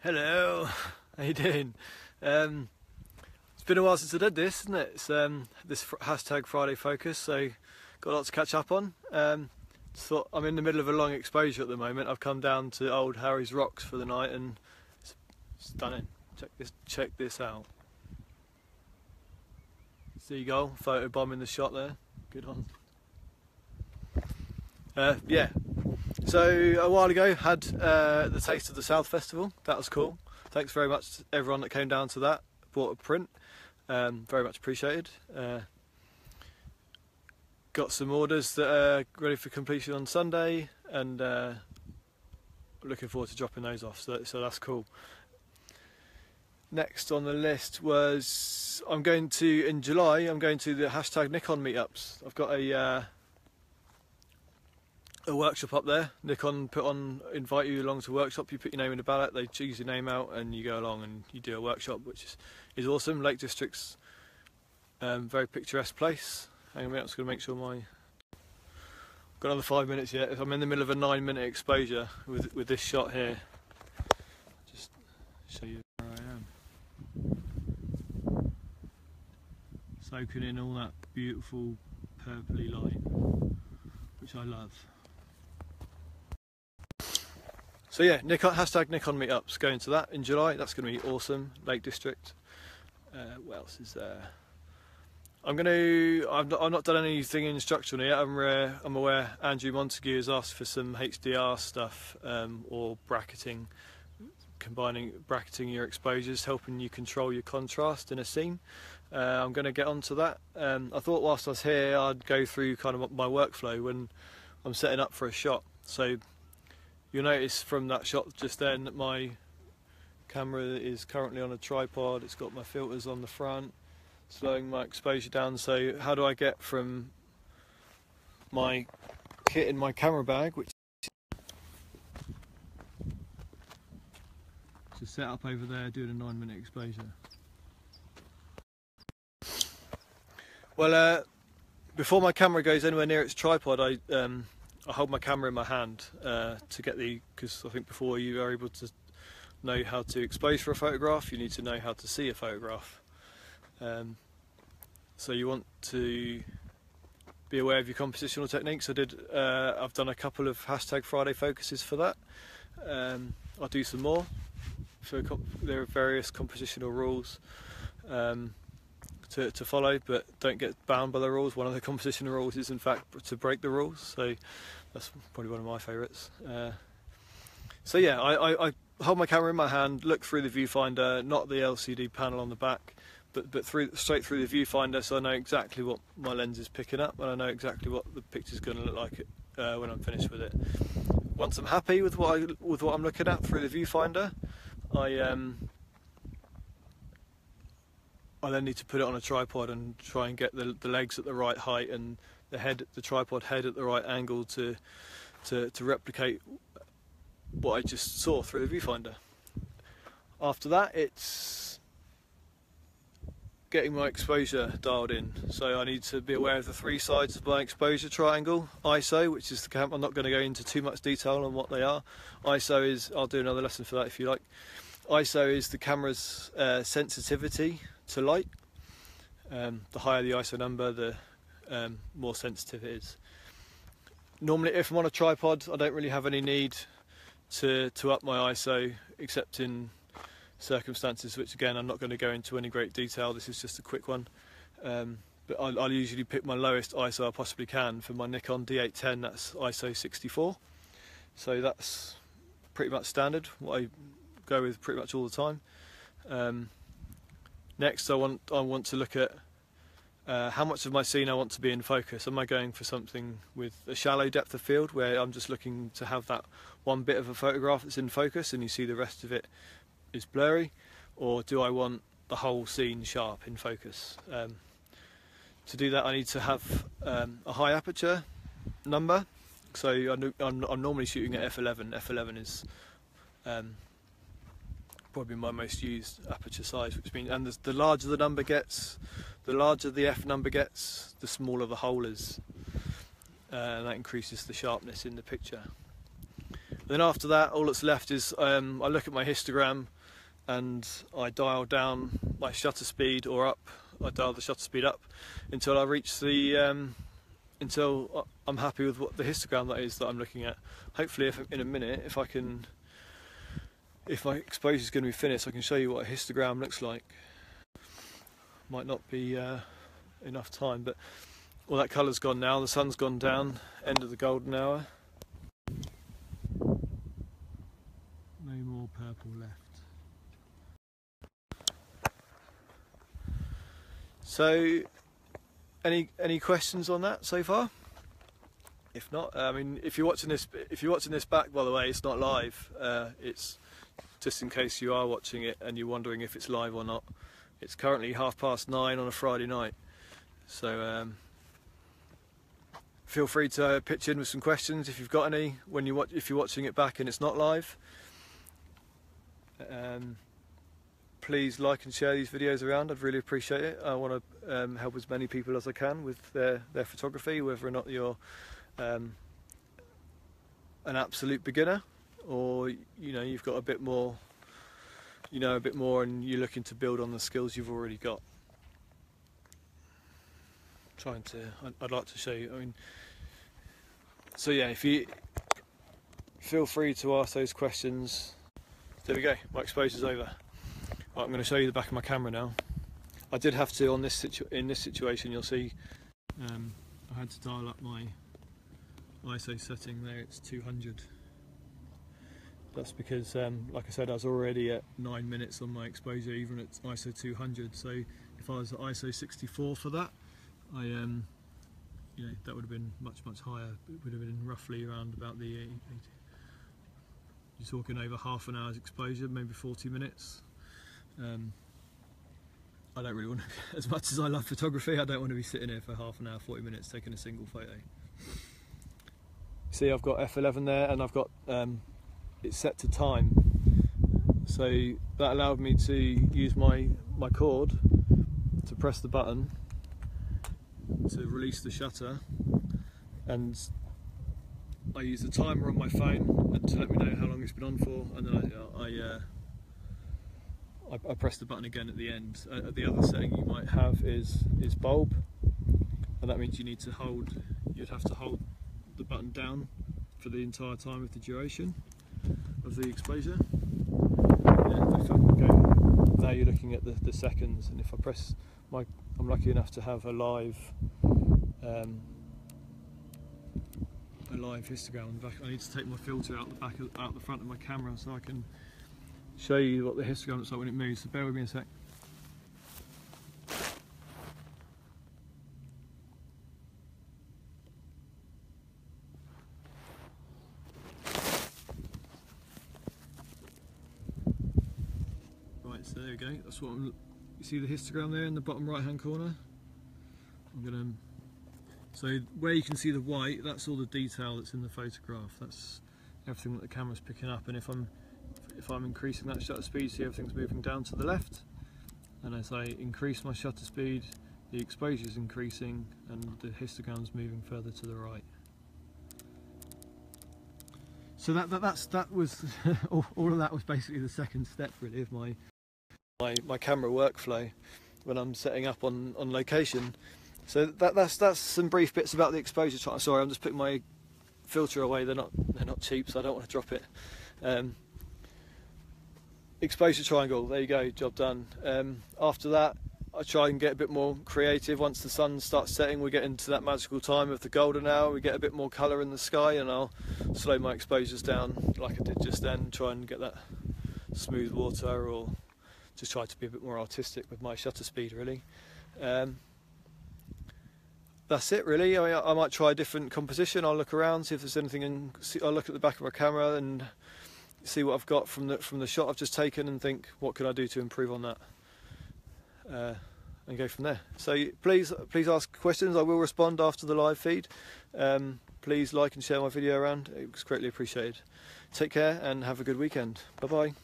Hello, how you doing? It's been a while since I did this, isn't it? It's this hashtag Friday Focus, so got a lot to catch up on. Just thought I'm in the middle of a long exposure at the moment. I've come down to Old Harry's Rocks for the night, and it's stunning. Check this out. Seagull photo bombing the shot there. Good on. Yeah. So a while ago had the Taste of the South Festival. That was cool. Thanks very much to everyone that came down to that. Bought a print. Very much appreciated. Got some orders that are ready for completion on Sunday, and looking forward to dropping those off. So that's cool. Next on the list was in July. I'm going to the hashtag Nikon meetups. I've got a workshop up there. Nikon invite you along to a workshop. You put your name in the ballot, they choose your name out, and you go along and you do a workshop, which is awesome. Lake District's very picturesque place. Hang on a minute, I'm just going to make sure got another 5 minutes yet. I'm in the middle of a 9-minute exposure with this shot here. Just show you where I am. Soaking in all that beautiful purpley light, which I love. So yeah, hashtag Nikon meetups, going to that in July. That's going to be awesome. Lake District. What else is there? I've not done anything instructional yet. I'm aware Andrew Montague has asked for some HDR stuff, or bracketing your exposures, helping you control your contrast in a scene. I'm going to get onto that. I thought whilst I was here I'd go through kind of my workflow when I'm setting up for a shot. So you'll notice from that shot just then that my camera is currently on a tripod. It's got my filters on the front, slowing my exposure down. So how do I get from my kit in my camera bag, which is set up over there, doing a 9-minute exposure? Well, before my camera goes anywhere near its tripod, I hold my camera in my hand to get because I think before you are able to know how to expose for a photograph, you need to know how to see a photograph. So you want to be aware of your compositional techniques. I've done a couple of hashtag Friday focuses for that. I'll do some more. There are various compositional rules to follow, but don't get bound by the rules. One of the compositional rules is in fact to break the rules, so that's probably one of my favourites. So yeah, I hold my camera in my hand, look through the viewfinder, not the LCD panel on the back, but straight through the viewfinder, so I know exactly what my lens is picking up, and I know exactly what the picture's going to look like when I'm finished with it. Once I'm happy with what I'm looking at through the viewfinder, I then need to put it on a tripod and try and get the legs at the right height and the tripod head at the right angle to replicate what I just saw through the viewfinder. After that, it's getting my exposure dialed in. So I need to be aware of the 3 sides of my exposure triangle. ISO, which is the camera. I'm not going to go into too much detail on what they are. ISO is, I'll do another lesson for that if you like. ISO is the camera's sensitivity to light. The higher the ISO number, the more sensitive it is. Normally, if I'm on a tripod, I don't really have any need to up my ISO, except in circumstances which, again, I'm not going to go into any great detail. This is just a quick one. But I'll usually pick my lowest ISO I possibly can. For my Nikon D810, that's ISO 64. So that's pretty much standard, what I go with pretty much all the time. Next, I want to look at how much of my scene I want to be in focus. Am I going for something with a shallow depth of field, where I'm just looking to have that one bit of a photograph that's in focus and you see the rest of it is blurry, or do I want the whole scene sharp in focus? To do that, I need to have a high aperture number. So I'm normally shooting at f11. f11 is probably my most used aperture size, which means, and the larger the number gets, the larger the f number gets, the smaller the hole is, and that increases the sharpness in the picture. then after that, all that's left is I look at my histogram and I dial down my shutter speed or up. I dial the shutter speed up until I reach the until I'm happy with what the histogram that is that I'm looking at. Hopefully, in a minute, if my exposure is going to be finished, I can show you what a histogram looks like. Might not be enough time, but all that colour's gone now. The sun's gone down. End of the golden hour. No more purple left. So, any questions on that so far? If not, I mean, if you're watching this back, by the way, it's not live. It's just in case you are watching it and you're wondering if it's live or not. It's currently 9:30 on a Friday night, so feel free to pitch in with some questions if you've got any if you're watching it back and it's not live. Please like and share these videos around. I'd really appreciate it. I want to help as many people as I can with their photography, whether or not you're an absolute beginner or you've got a bit more, and you're looking to build on the skills you've already got. I'd like to show you. I mean, so yeah, if you feel free to ask those questions. There we go. My exposure's over. Right, I'm going to show you the back of my camera now. I did have to in this situation. You'll see I had to dial up my ISO setting there. It's 200. That's because, like I said, I was already at 9 minutes on my exposure, even at ISO 200. So if I was at ISO 64 for that, that would have been much higher. It would have been roughly around about the 80. You're talking over half an hour's exposure, maybe 40 minutes. I don't really want to, as much as I love photography, I don't want to be sitting here for half an hour, 40 minutes taking a single photo. See, I've got F11 there, and I've got it's set to time, so that allowed me to use my cord to press the button to release the shutter, and I use the timer on my phone to let me know how long it's been on for, and then I press the button again at the end. The other setting you might have is bulb, and that means you'd have to hold the button down for the entire time of the duration of the exposure. And if I can go, now you're looking at the seconds, and if I press I'm lucky enough to have a live histogram on the back. I need to take my filter out the front of my camera so I can show you what the histogram looks like when it moves, so bear with me a sec. Right, so there we go. That's what you see the histogram there in the bottom right hand corner. So where you can see the white, that's all the detail that's in the photograph. That's everything that the camera's picking up, and if I'm increasing that shutter speed, see everything's moving down to the left, and as I increase my shutter speed, the exposure is increasing and the histogram's moving further to the right. So that was all of that was basically the second step really of my camera workflow when I'm setting up on location. So that's some brief bits about the exposure triangle. Sorry, I'm just putting my filter away. They're not cheap, so I don't want to drop it. Exposure triangle. There you go. Job done. After that, I try and get a bit more creative. Once the sun starts setting, we get into that magical time of the golden hour. We get a bit more colour in the sky, and I'll slow my exposures down like I did just then. Try and get that smooth water, or just try to be a bit more artistic with my shutter speed. Really. That's it really. I might try a different composition. I'll look around, see if there's anything, I'll look at the back of my camera and see what I've got from the shot I've just taken and think, what can I do to improve on that, and go from there. So please ask questions. I will respond after the live feed. Please like and share my video around. It's greatly appreciated. Take care and have a good weekend. Bye bye.